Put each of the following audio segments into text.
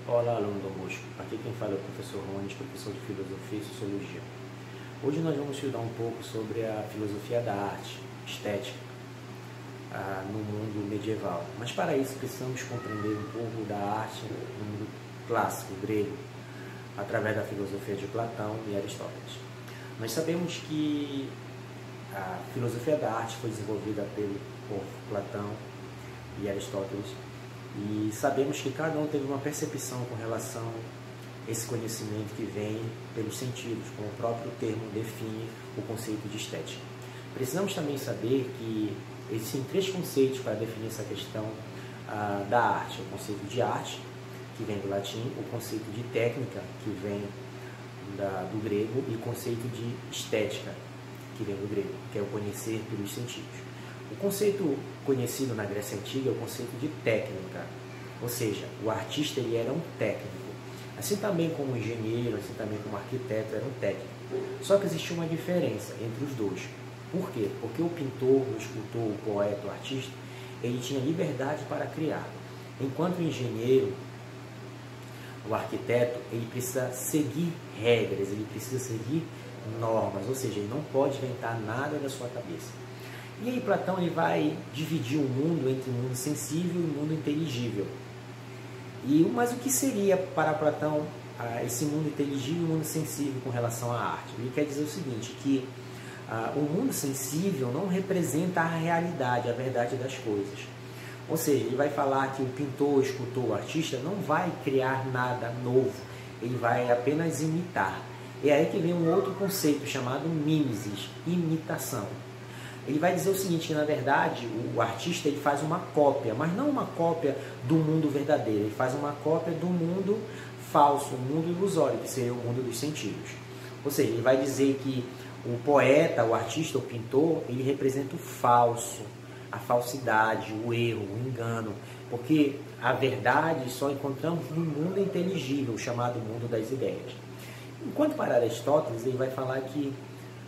Olá, aluno Dom Bosco. Aqui quem fala é o professor Rones, professor de Filosofia e Sociologia. Hoje nós vamos estudar um pouco sobre a filosofia da arte, estética, no mundo medieval. Mas para isso precisamos compreender um pouco da arte no mundo clássico, grego, através da filosofia de Platão e Aristóteles. Nós sabemos que a filosofia da arte foi desenvolvida por Platão e Aristóteles, e sabemos que cada um teve uma percepção com relação a esse conhecimento que vem pelos sentidos, como o próprio termo define o conceito de estética. Precisamos também saber que existem três conceitos para definir essa questão da arte: o conceito de arte, que vem do latim, o conceito de técnica, que vem do grego, e o conceito de estética, que vem do grego, que é o conhecer pelos sentidos. O conceito conhecido na Grécia Antiga é o conceito de técnica, ou seja, o artista ele era um técnico, assim também como o engenheiro, assim também como o arquiteto era um técnico. Só que existia uma diferença entre os dois. Por quê? Porque o pintor, o escultor, o poeta, o artista, ele tinha liberdade para criar, enquanto o engenheiro, o arquiteto, ele precisa seguir regras, ele precisa seguir normas, ou seja, ele não pode inventar nada da sua cabeça. E aí Platão ele vai dividir o mundo entre o mundo sensível e o mundo inteligível. Mas o que seria para Platão esse mundo inteligível e o mundo sensível com relação à arte? Ele quer dizer o seguinte, que o mundo sensível não representa a realidade, a verdade das coisas. Ou seja, ele vai falar que o pintor, o escultor, o artista não vai criar nada novo, ele vai apenas imitar. E aí que vem um outro conceito chamado mimesis, imitação. Ele vai dizer o seguinte, que na verdade o artista ele faz uma cópia, mas não uma cópia do mundo verdadeiro, ele faz uma cópia do mundo falso, o mundo ilusório, que seria o mundo dos sentidos. Ou seja, ele vai dizer que o poeta, o artista, o pintor, ele representa o falso, a falsidade, o erro, o engano, porque a verdade só encontramos no mundo inteligível, chamado mundo das ideias. Enquanto para Aristóteles, ele vai falar que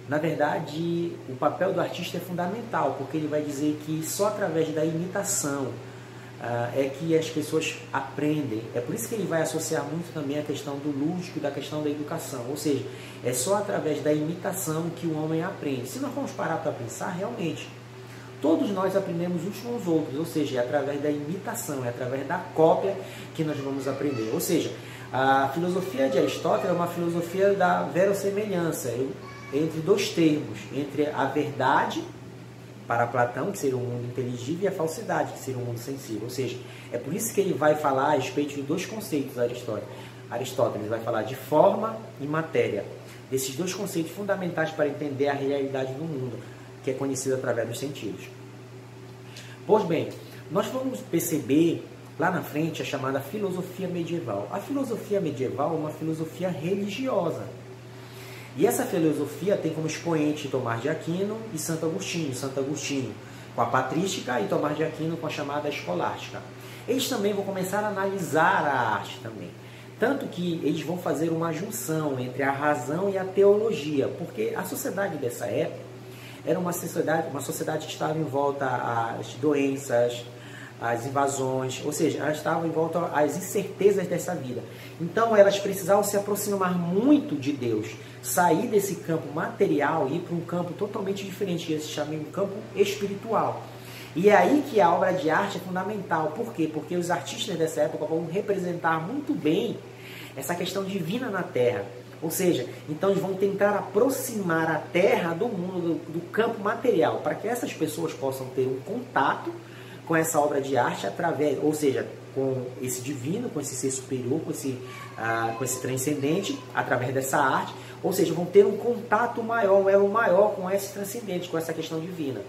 na verdade, o papel do artista é fundamental, porque ele vai dizer que só através da imitação é que as pessoas aprendem. É por isso que ele vai associar muito também a questão do lúdico e da questão da educação. Ou seja, é só através da imitação que o homem aprende. Se nós formos parar para pensar, realmente, todos nós aprendemos uns com os outros. Ou seja, é através da imitação, é através da cópia que nós vamos aprender. Ou seja, a filosofia de Aristóteles é uma filosofia da verossemelhança, entre dois termos, entre a verdade, para Platão, que seria o mundo inteligível, e a falsidade, que seria o mundo sensível. Ou seja, é por isso que ele vai falar a respeito de dois conceitos, Aristóteles vai falar de forma e matéria, desses dois conceitos fundamentais para entender a realidade do mundo, que é conhecida através dos sentidos. Pois bem, nós vamos perceber lá na frente a chamada filosofia medieval. A filosofia medieval é uma filosofia religiosa. E essa filosofia tem como expoente Tomás de Aquino e Santo Agostinho. Santo Agostinho com a patrística e Tomás de Aquino com a chamada escolástica. Eles também vão começar a analisar a arte também. Tanto que eles vão fazer uma junção entre a razão e a teologia, porque a sociedade dessa época era uma sociedade que estava em volta às doenças, às invasões, ou seja, elas estavam em volta às incertezas dessa vida. Então elas precisavam se aproximar muito de Deus, sair desse campo material e ir para um campo totalmente diferente, que se chama um campo espiritual. E é aí que a obra de arte é fundamental. Por quê? Porque os artistas dessa época vão representar muito bem essa questão divina na Terra. Ou seja, então eles vão tentar aproximar a Terra do mundo, do campo material, para que essas pessoas possam ter um contato com essa obra de arte através, ou seja, com esse divino, com esse ser superior, com esse transcendente, através dessa arte, ou seja, vão ter um contato maior, um elo maior com esse transcendente, com essa questão divina.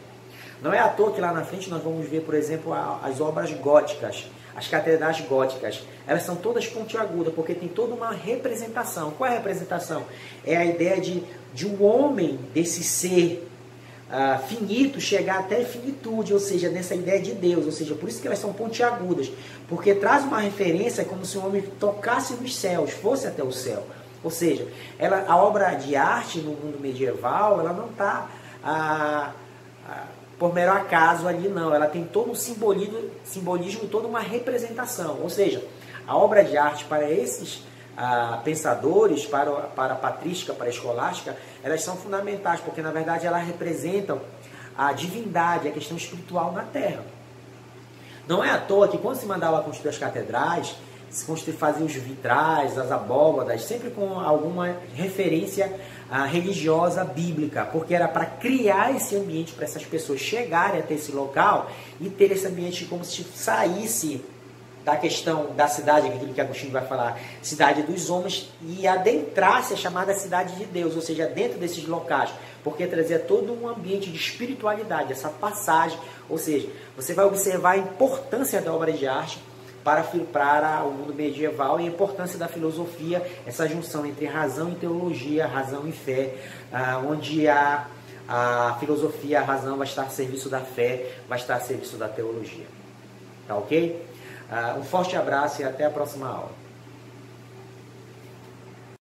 Não é à toa que lá na frente nós vamos ver, por exemplo, as obras góticas, as catedrais góticas, elas são todas pontiagudas, porque tem toda uma representação. Qual é a representação? É a ideia de um homem, desse ser finito, chegar até a finitude, ou seja, nessa ideia de Deus, ou seja, por isso que elas são pontiagudas, porque traz uma referência como se o homem tocasse nos céus, fosse até o céu. Ou seja, a obra de arte no mundo medieval, ela não está por mero acaso ali, não. Ela tem todo um simbolismo, toda uma representação. Ou seja, a obra de arte para esses pensadores, para a patrística, para a escolástica, elas são fundamentais, porque na verdade elas representam a divindade, a questão espiritual na Terra. Não é à toa que quando se mandava construir as catedrais, se fazia os vitrais, as abóbadas, sempre com alguma referência religiosa bíblica, porque era para criar esse ambiente para essas pessoas chegarem até esse local e ter esse ambiente como se saísse da questão da cidade, aquilo que Agostinho vai falar, cidade dos homens, e adentrasse a chamada cidade de Deus, ou seja, dentro desses locais, porque trazia todo um ambiente de espiritualidade, essa passagem, ou seja, você vai observar a importância da obra de arte para o mundo medieval e a importância da filosofia, essa junção entre razão e teologia, razão e fé, onde a filosofia, a razão vai estar a serviço da fé, vai estar a serviço da teologia. Tá ok? Um forte abraço e até a próxima aula.